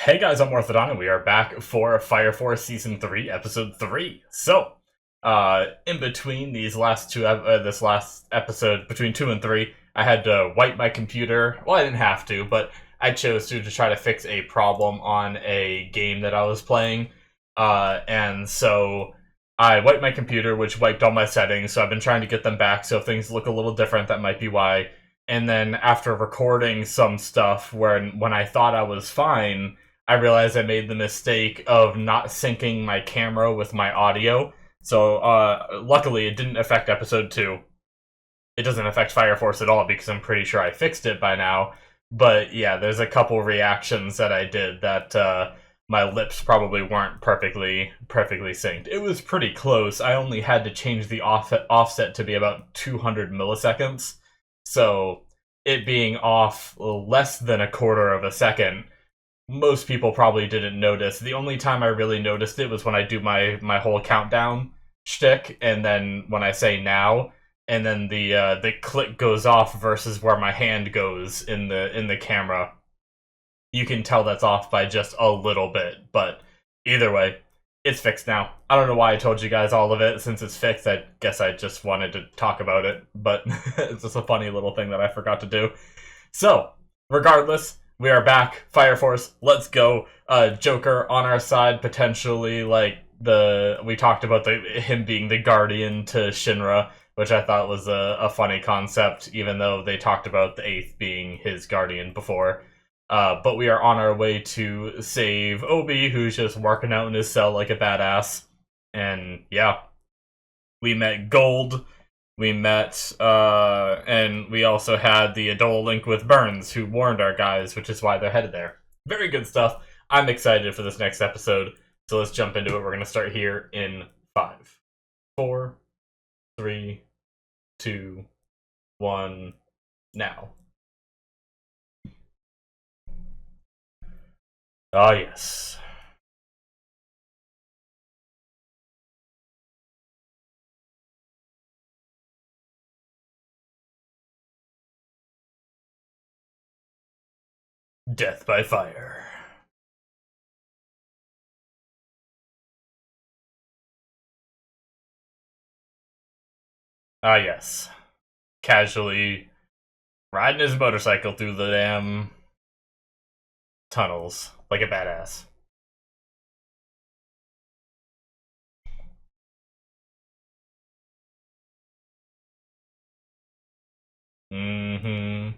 Hey guys, I'm Morthadon, and we are back for Fire Force Season 3, Episode 3. So, in between these last this last episode, between 2 and 3, I had to wipe my computer. Well, I didn't have to, but I chose to try to fix a problem on a game that I was playing. And so I wiped my computer, which wiped all my settings, so I've been trying to get them back, so if things look a little different, that might be why. And then after recording some stuff when I thought I was fine, I realized I made the mistake of not syncing my camera with my audio. So luckily it didn't affect episode 2. It doesn't affect Fire Force at all because I'm pretty sure I fixed it by now. But yeah, there's a couple reactions that I did that my lips probably weren't perfectly synced. It was pretty close. I only had to change the offset to be about 200 milliseconds. So it being off less than a quarter of a second, most people probably didn't notice. The only time I really noticed it was when I do my whole countdown shtick, and then when I say now, and then the click goes off versus where my hand goes in the camera. You can tell that's off by just a little bit, but either way, it's fixed now. I don't know why I told you guys all of it. Since it's fixed, I guess I just wanted to talk about it, but it's just a funny little thing that I forgot to do. So, regardless, we are back. Fire Force, let's go. Joker on our side, potentially, like, we talked about him being the guardian to Shinra, which I thought was a funny concept, even though they talked about the 8th being his guardian before. But we are on our way to save Obi, who's just working out in his cell like a badass. And yeah, we met Gold. We met, and we also had the Adola link with Burns, who warned our guys, which is why they're headed there. Very good stuff. I'm excited for this next episode, so let's jump into it. We're going to start here in 5, 4, 3, 2, 1, now. Ah, yes. Death by fire. Ah, yes. Casually riding his motorcycle through the damn tunnels like a badass. Mm-hmm.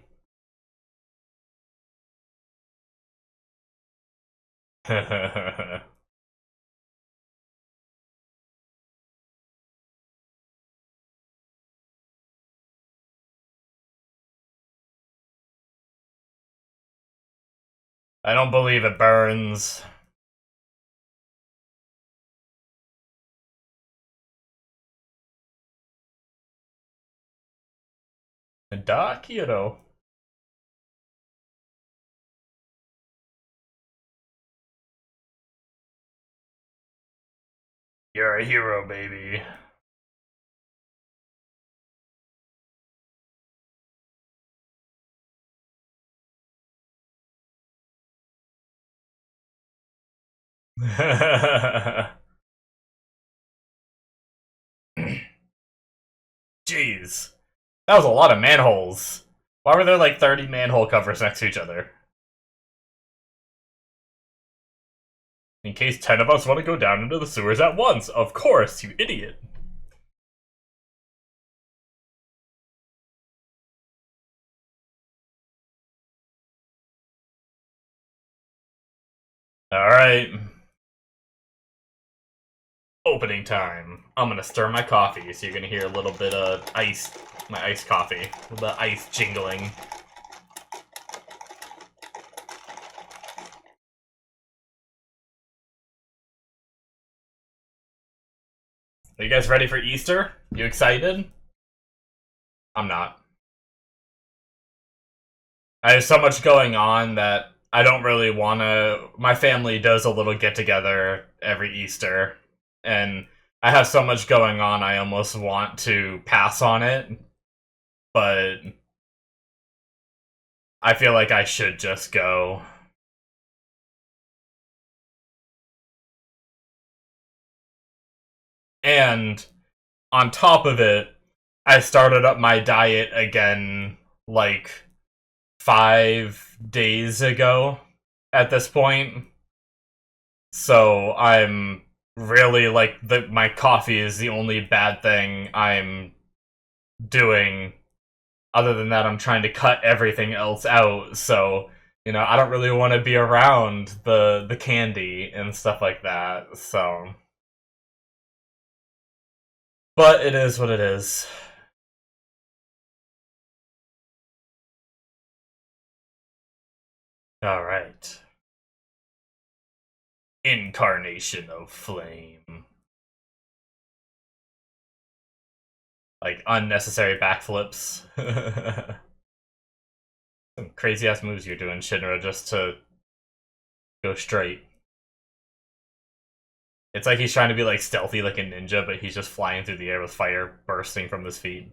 I don't believe it, Burns. Doc, you know. You're a hero, baby. Jeez. That was a lot of manholes. Why were there like 30 manhole covers next to each other? In case 10 of us want to go down into the sewers at once. Of course, you idiot. Alright. Opening time. I'm gonna stir my coffee, so you're gonna hear a little bit of ice, my iced coffee. The ice jingling. Are you guys ready for Easter? You excited? I'm not. I have so much going on that I don't really want to. My family does a little get together every Easter, and I have so much going on, I almost want to pass on it, but I feel like I should just go. And on top of it, I started up my diet again like 5 days ago at this point. So I'm really like my coffee is the only bad thing I'm doing. Other than that, I'm trying to cut everything else out. So, I don't really want to be around the candy and stuff like that. So, but it is what it is. All right. Incarnation of flame. Like unnecessary backflips. Some crazy ass moves you're doing, Shinra, just to go straight. It's like he's trying to be like stealthy like a ninja, but he's just flying through the air with fire bursting from his feet.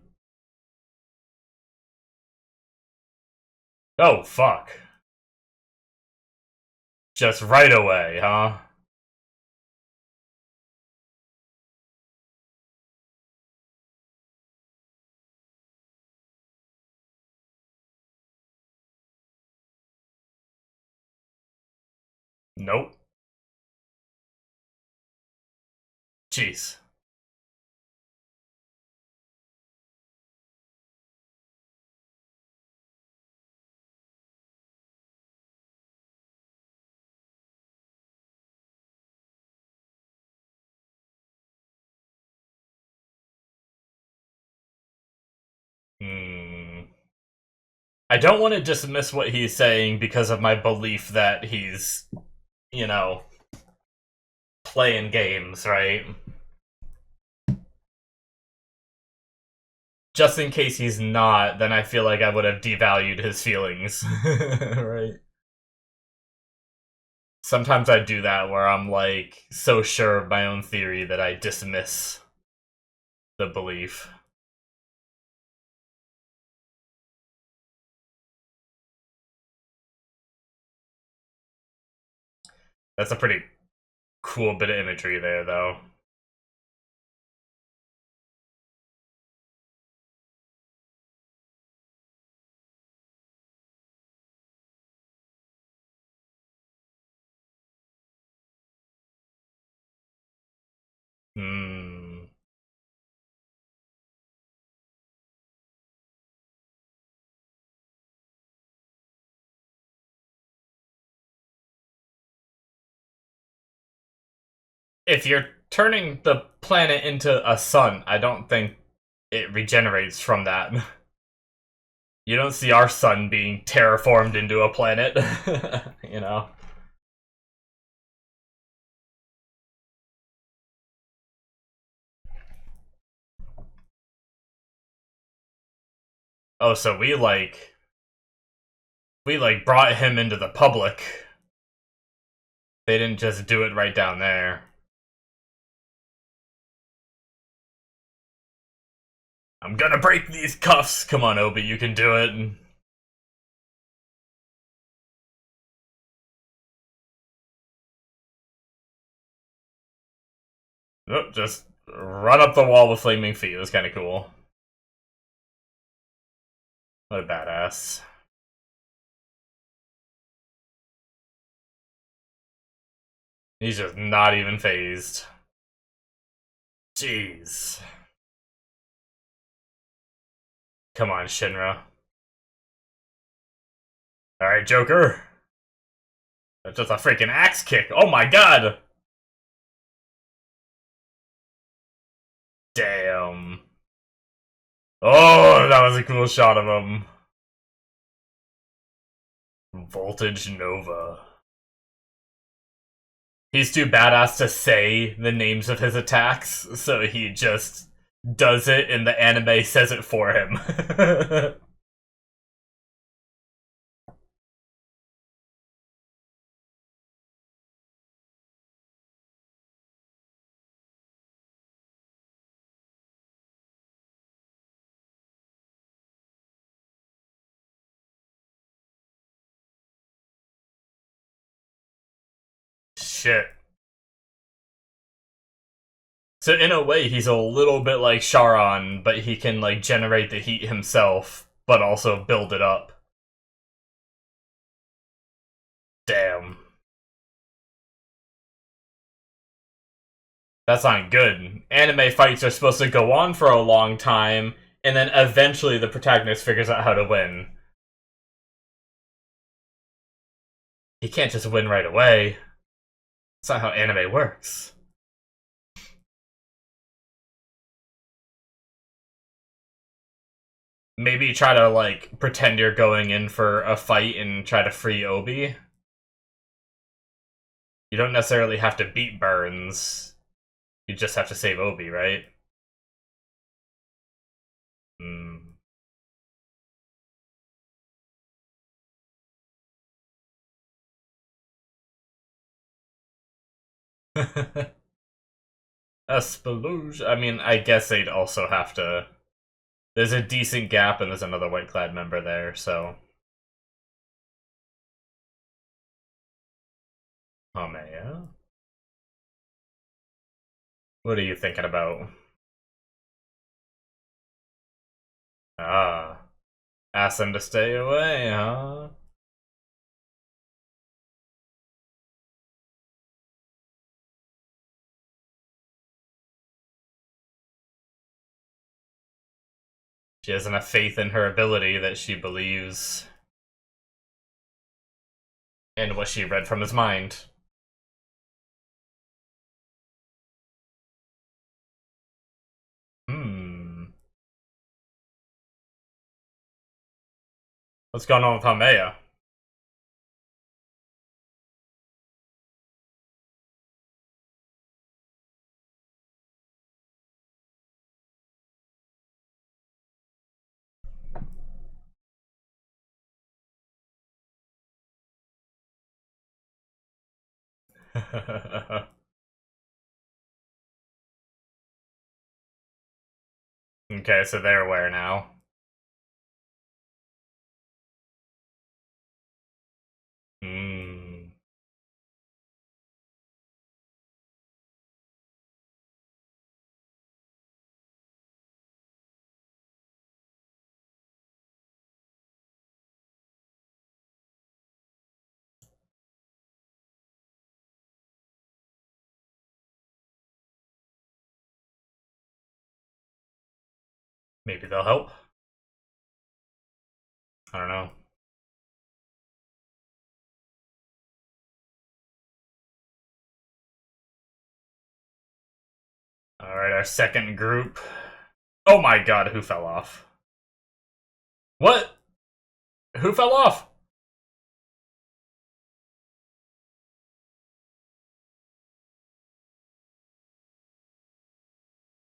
Oh, fuck. Just right away, huh? Nope. Jeez. Hmm. I don't want to dismiss what he's saying because of my belief that he's, you know, playing games, right? Just in case he's not, then I feel like I would have devalued his feelings. Right? Sometimes I do that where I'm like so sure of my own theory that I dismiss the belief. That's a pretty cool bit of imagery there, though. Hmm. If you're turning the planet into a sun, I don't think it regenerates from that. You don't see our sun being terraformed into a planet, you know? Oh, so we brought him into the public. They didn't just do it right down there. I'm gonna break these cuffs. Come on, Obi, you can do it. Oh, just run up the wall with flaming feet. That's kind of cool. What a badass. He's just not even phased. Jeez. Come on, Shinra. Alright, Joker. That's just a freaking axe kick. Oh my god! Damn. Oh, that was a cool shot of him. Voltage Nova. He's too badass to say the names of his attacks, so he just does it and the anime says it for him. Shit. So in a way, he's a little bit like Charon, but he can like generate the heat himself, but also build it up. Damn. That's not good. Anime fights are supposed to go on for a long time, and then eventually the protagonist figures out how to win. He can't just win right away. That's not how anime works. Maybe try to, like, pretend you're going in for a fight and try to free Obi. You don't necessarily have to beat Burns. You just have to save Obi, right? Hmm. A Spalooge? I mean, I guess they'd also have to... There's a decent gap and there's another white-clad member there, so... Oh, man, yeah? What are you thinking about? Ah. Ask them to stay away, huh? She has enough faith in her ability that she believes in what she read from his mind. Hmm. What's going on with Hameya? Okay, so they're aware now. Hmm. Maybe they'll help. I don't know. Alright, our second group. Oh my god, who fell off? What? Who fell off?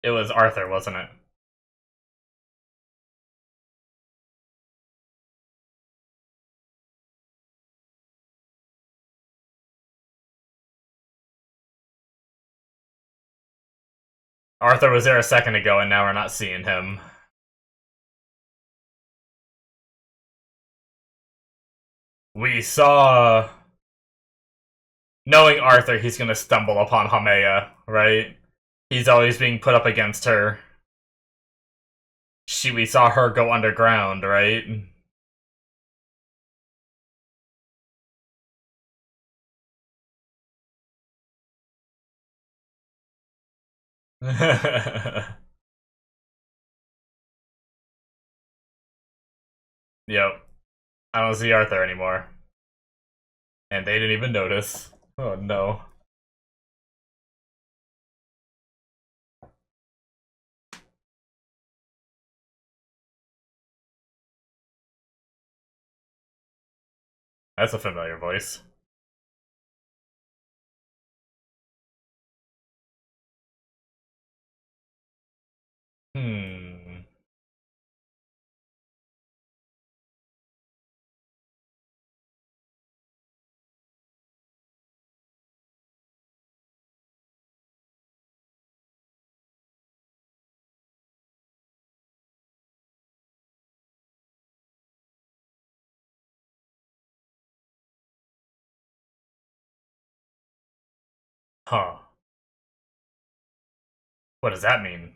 It was Arthur, wasn't it? Arthur was there a second ago and now we're not seeing him. We saw... Knowing Arthur, he's gonna stumble upon Hameya, right? He's always being put up against her. We saw her go underground, right? Yep. I don't see Arthur anymore. And they didn't even notice. Oh no. That's a familiar voice. Hmm. Huh. What does that mean?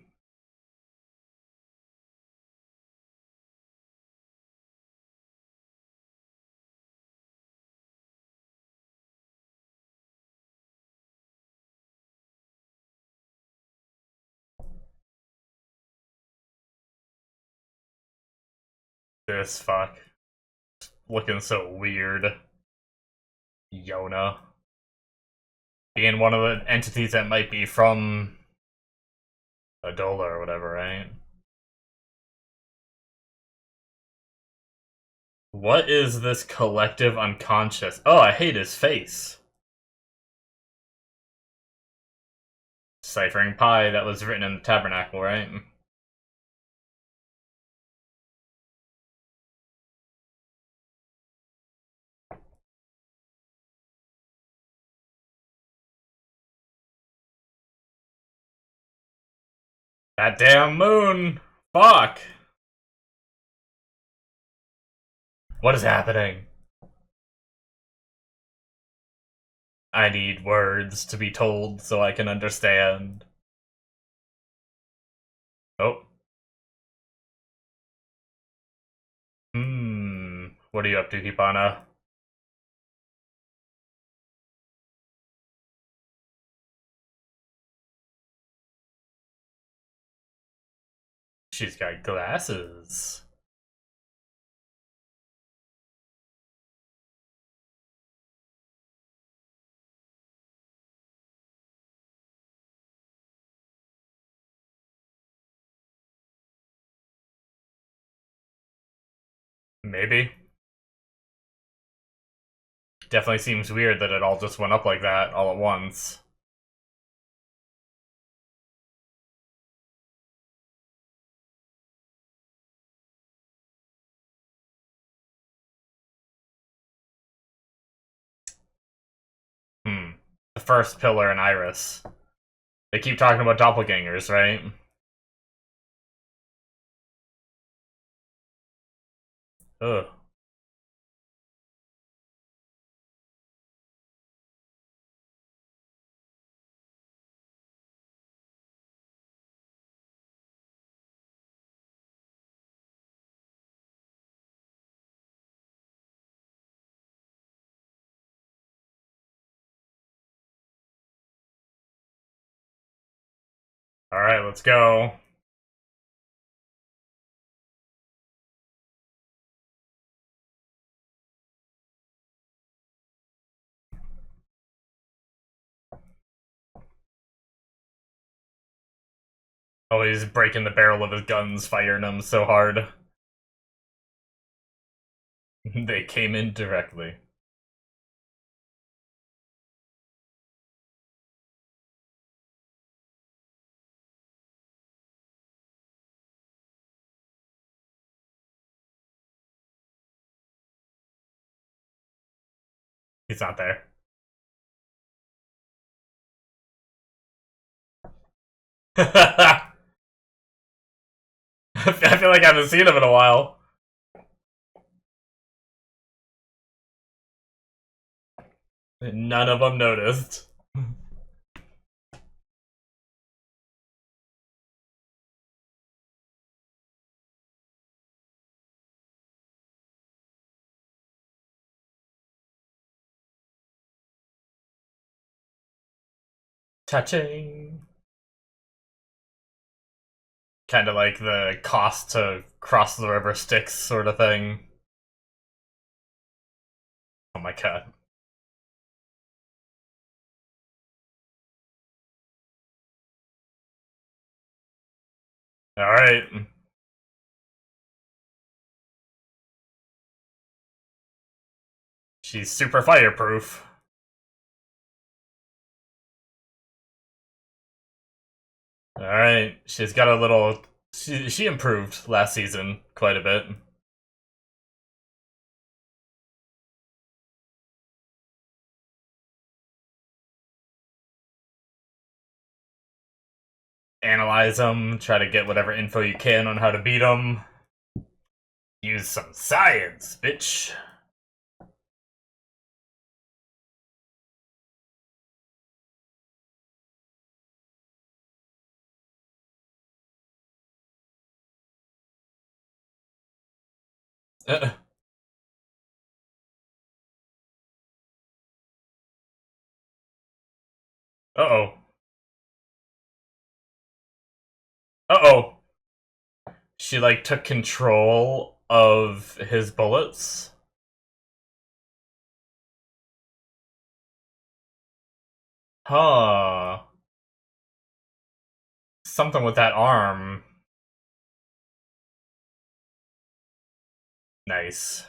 This fuck. Looking so weird. Yona. Being one of the entities that might be from Adola or whatever, right? What is this collective unconscious? Oh, I hate his face. Ciphering Pi that was written in the Tabernacle, right? That damn moon! Fuck! What is happening? I need words to be told so I can understand. Oh. What are you up to, Hipana? She's got glasses. Maybe. Definitely seems weird that it all just went up like that all at once. The first pillar and Iris. They keep talking about doppelgangers, right? Ugh. Alright, let's go. Oh, he's breaking the barrel of his guns, firing them so hard. They came in directly. He's not there. I feel like I haven't seen him in a while. None of them noticed. Touching. Kind of like the cost to cross the river Styx sort of thing. Oh my god. Alright. She's super fireproof. Alright. She's got a little... She improved last season quite a bit. Analyze them, try to get whatever info you can on how to beat them. Use some science, bitch. Uh oh. Uh oh. She like took control of his bullets. Huh. Something with that arm. Nice.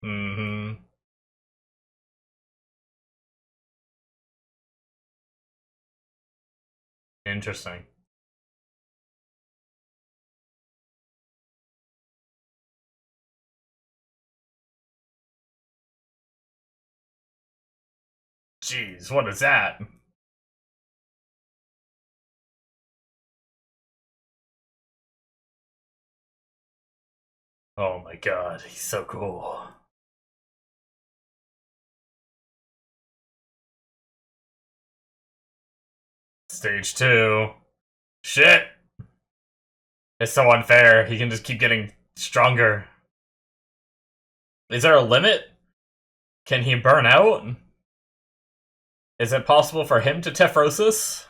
Mm-hmm. Interesting. Jeez, what is that? Oh my god, he's so cool. Stage 2. Shit! It's so unfair. He can just keep getting stronger. Is there a limit? Can he burn out? Is it possible for him to Tefrosis?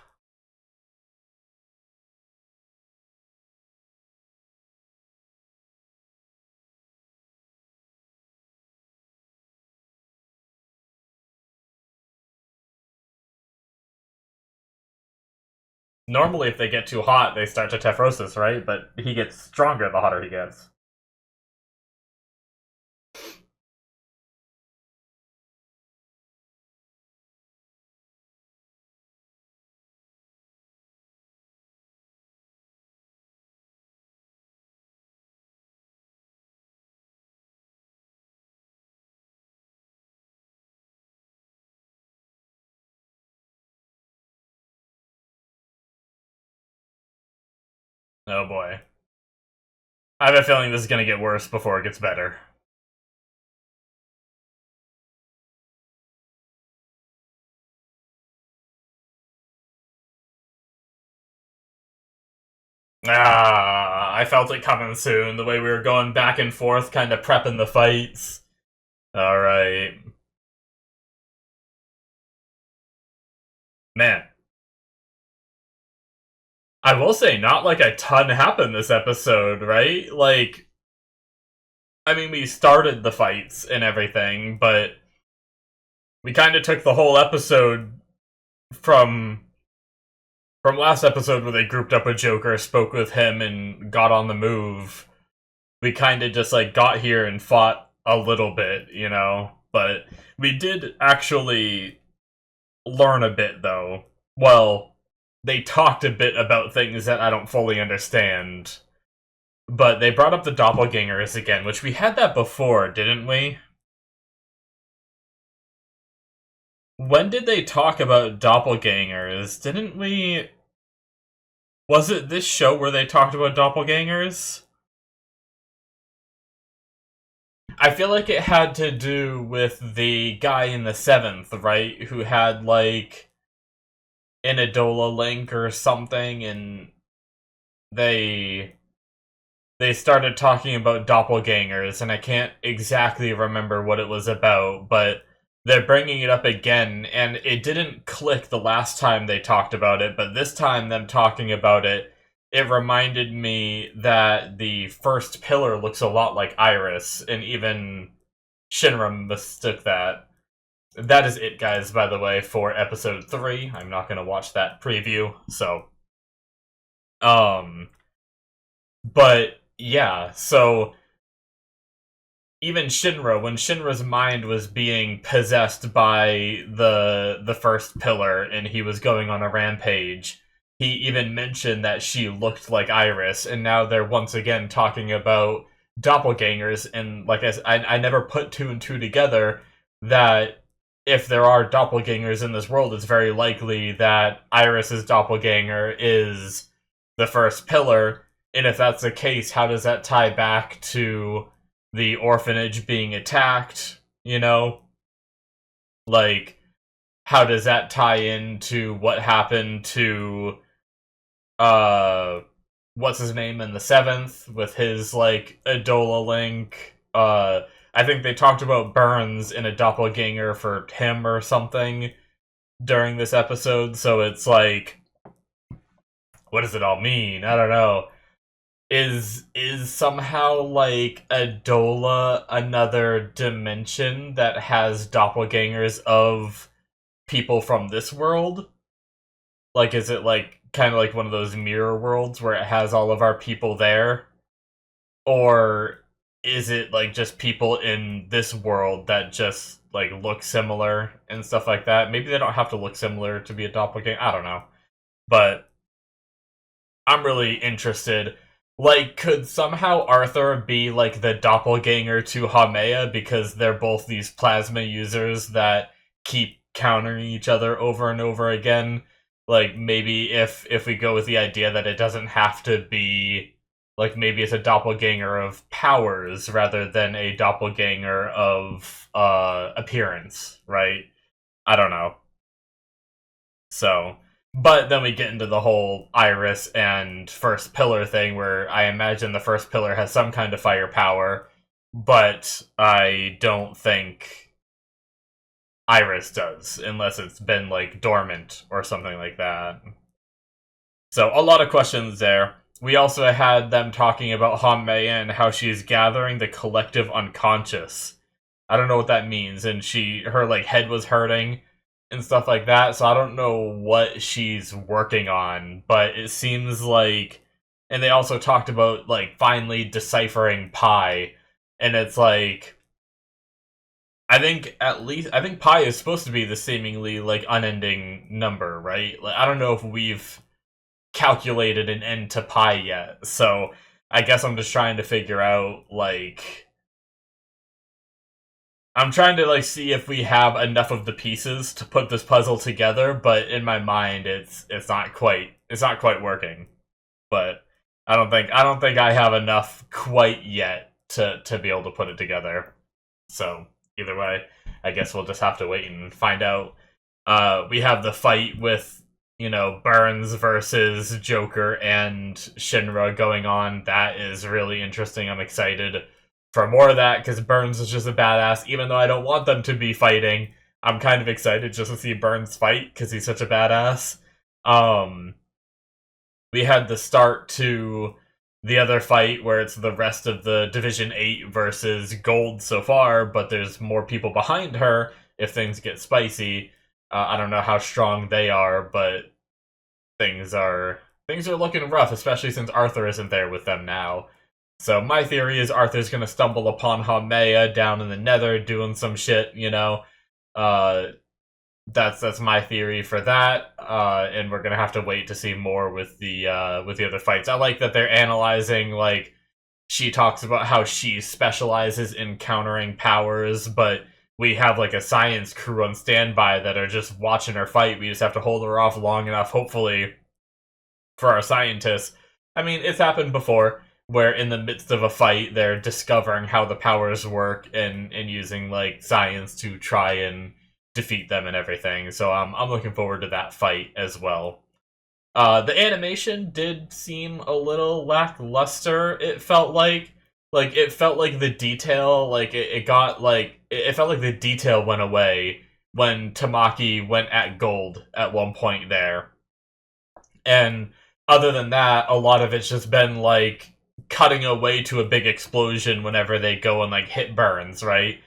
Normally, if they get too hot, they start to Tefrosis, right? But he gets stronger the hotter he gets. Oh boy. I have a feeling this is gonna get worse before it gets better. Ah, I felt it coming soon. The way we were going back and forth, kind of prepping the fights. Alright. Man. I will say, not like a ton happened this episode, right? Like, I mean, we started the fights and everything, but we kind of took the whole episode from last episode where they grouped up with Joker, spoke with him, and got on the move. We kind of just like got here and fought a little bit, you know. But we did actually learn a bit, though. Well, they talked a bit about things that I don't fully understand. But they brought up the doppelgangers again, which we had that before, didn't we? When did they talk about doppelgangers? Didn't we... Was it this show where they talked about doppelgangers? I feel like it had to do with the guy in the 7th, right? Who had, like, an Adola link or something, and they started talking about doppelgangers, and I can't exactly remember what it was about, but they're bringing it up again, and it didn't click the last time they talked about it, but this time them talking about it, it reminded me that the first pillar looks a lot like Iris, and even Shinra mistook that. That is it, guys, by the way, for episode 3. I'm not going to watch that preview, so... But, yeah, so... Even Shinra, when Shinra's mind was being possessed by the first pillar and he was going on a rampage, he even mentioned that she looked like Iris, and now they're once again talking about doppelgangers, and like I never put two and two together that if there are doppelgangers in this world, it's very likely that Iris's doppelganger is the first pillar, and if that's the case, how does that tie back to the orphanage being attacked, you know? Like, how does that tie into what happened to, uh, what's his name in the seventh with his, like, Adola link? I think they talked about Burns in a doppelganger for him or something during this episode, so it's like, what does it all mean? I don't know. Is somehow like Adola another dimension that has doppelgangers of people from this world? Like, is it like kind of like one of those mirror worlds where it has all of our people there? Or is it like just people in this world that just like look similar and stuff like that? Maybe they don't have to look similar to be a doppelganger. I don't know. But I'm really interested. Like, could somehow Arthur be like the doppelganger to Haumea because they're both these plasma users that keep countering each other over and over again? Like, maybe if we go with the idea that it doesn't have to be like, maybe it's a doppelganger of powers rather than a doppelganger of appearance, right? I don't know. So, but then we get into the whole Iris and First Pillar thing where I imagine the First Pillar has some kind of firepower, but I don't think Iris does, unless it's been, like, dormant or something like that. So, a lot of questions there. We also had them talking about Hanmei and how she's gathering the collective unconscious. I don't know what that means, and her like head was hurting and stuff like that, so I don't know what she's working on, but it seems like, and they also talked about like finally deciphering pi, and it's like, I think pi is supposed to be the seemingly like unending number, right? Like, I don't know if we've calculated an end to pi yet, so I guess I'm just trying to figure out like, I'm trying to like see if we have enough of the pieces to put this puzzle together, but in my mind it's not quite working. But I don't think I have enough quite yet to be able to put it together. So either way, I guess we'll just have to wait and find out. We have the fight with, you know, Burns versus Joker and Shinra going on. That is really interesting. I'm excited for more of that because Burns is just a badass. Even though I don't want them to be fighting, I'm kind of excited just to see Burns fight because he's such a badass. Um, we had the start to the other fight where it's the rest of the Division 8 versus Gold so far, but there's more people behind her if things get spicy. I don't know how strong they are, but things are looking rough, especially since Arthur isn't there with them now. So my theory is Arthur's gonna stumble upon Haumea down in the Nether doing some shit, you know. Uh, that's my theory for that, and we're gonna have to wait to see more with the other fights. I like that they're analyzing, like, she talks about how she specializes in countering powers, but we have like a science crew on standby that are just watching her fight. We just have to hold her off long enough, hopefully, for our scientists. I mean, it's happened before where in the midst of a fight they're discovering how the powers work and using like science to try and defeat them and everything. So I'm looking forward to that fight as well. The animation did seem a little lackluster. It felt like it felt like the detail, like it got like it felt like the detail went away when Tamaki went at Gold at one point there. And other than that, a lot of it's just been like cutting away to a big explosion whenever they go and like hit Burns, right?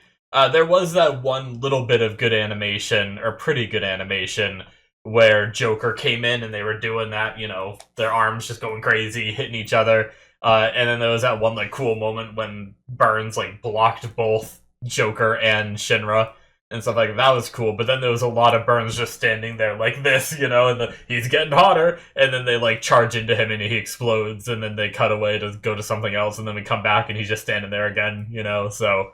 There was that one little bit of good animation, or pretty good animation, where Joker came in and they were doing that, you know, their arms just going crazy, hitting each other. And then there was that one like cool moment when Burns like blocked both Joker and Shinra and stuff like that. That was cool. But then there was a lot of Burns just standing there like this, you know, and he's getting hotter, and then they like charge into him and he explodes, and then they cut away to go to something else, and then we come back and he's just standing there again, you know. So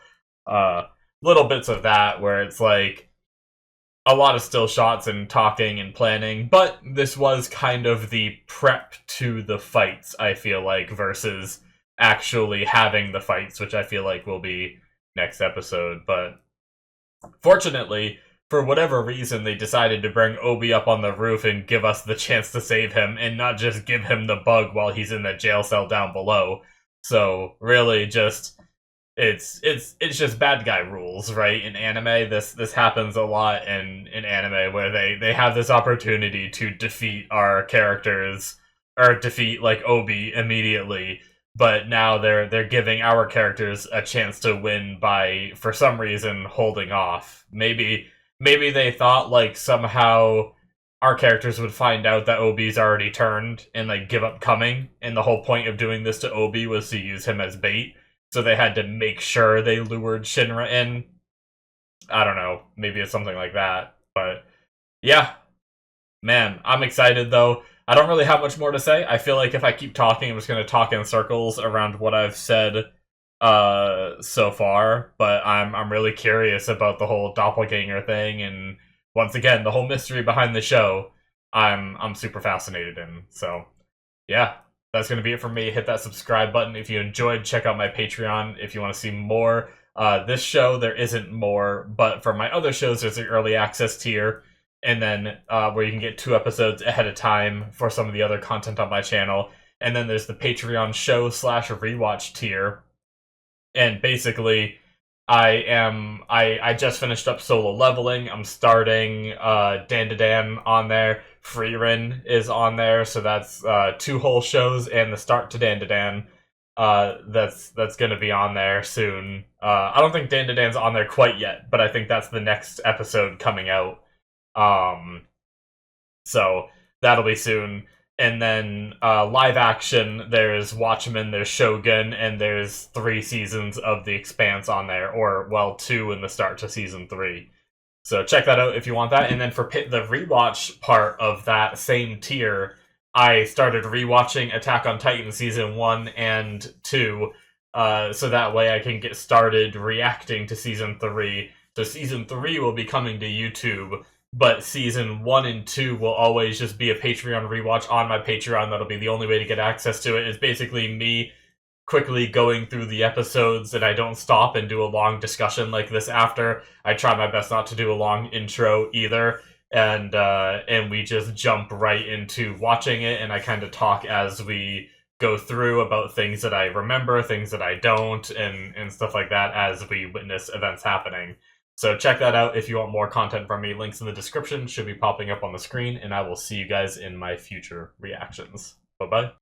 little bits of that where it's like a lot of still shots and talking and planning, but this was kind of the prep to the fights, I feel like, versus actually having the fights, which I feel like will be next episode. But Fortunately, for whatever reason, they decided to bring Obi up on the roof and give us the chance to save him, and not just give him the bug while he's in the jail cell down below. So really, just it's just bad guy rules, right? In anime, this happens a lot in anime where they have this opportunity to defeat our characters or defeat like Obi immediately, but now they're giving our characters a chance to win by for some reason holding off. Maybe they thought like somehow our characters would find out that Obi's already turned and like give up coming, and the whole point of doing this to Obi was to use him as bait. So they had to make sure they lured Shinra in. I don't know, maybe it's something like that. But yeah, man, I'm excited though. I don't really have much more to say. I feel like if I keep talking, I'm just going to talk in circles around what I've said so far. But I'm really curious about the whole doppelganger thing, and once again, the whole mystery behind the show. I'm super fascinated in. So yeah, that's going to be it for me. Hit that subscribe button if you enjoyed. Check out my Patreon if you want to see more. This show, there isn't more, but for my other shows, there's the early access tier, and then where you can get 2 episodes ahead of time for some of the other content on my channel. And then there's the Patreon show / rewatch tier. And basically, I just finished up Solo Leveling. I'm starting Dan on there. Freerin is on there, so that's 2 whole shows and the start to Dan. That's gonna be on there soon. I don't think Dan's on there quite yet, but I think that's the next episode coming out. So that'll be soon. And then live action, there's Watchmen, there's Shogun, and there's 3 seasons of The Expanse on there, or, well, 2 in the start to season 3. So check that out if you want that. And then for the rewatch part of that same tier, I started rewatching Attack on Titan season 1 and 2, so that way I can get started reacting to season 3. So season 3 will be coming to YouTube, but season 1 and 2 will always just be a Patreon rewatch on my Patreon. That'll be the only way to get access to it. It's basically me quickly going through the episodes, and I don't stop and do a long discussion like this after. I try my best not to do a long intro either, and we just jump right into watching it, and I kind of talk as we go through about things that I remember, things that I don't, and stuff like that as we witness events happening. So check that out if you want more content from me. Links in the description should be popping up on the screen, and I will see you guys in my future reactions. Bye-bye.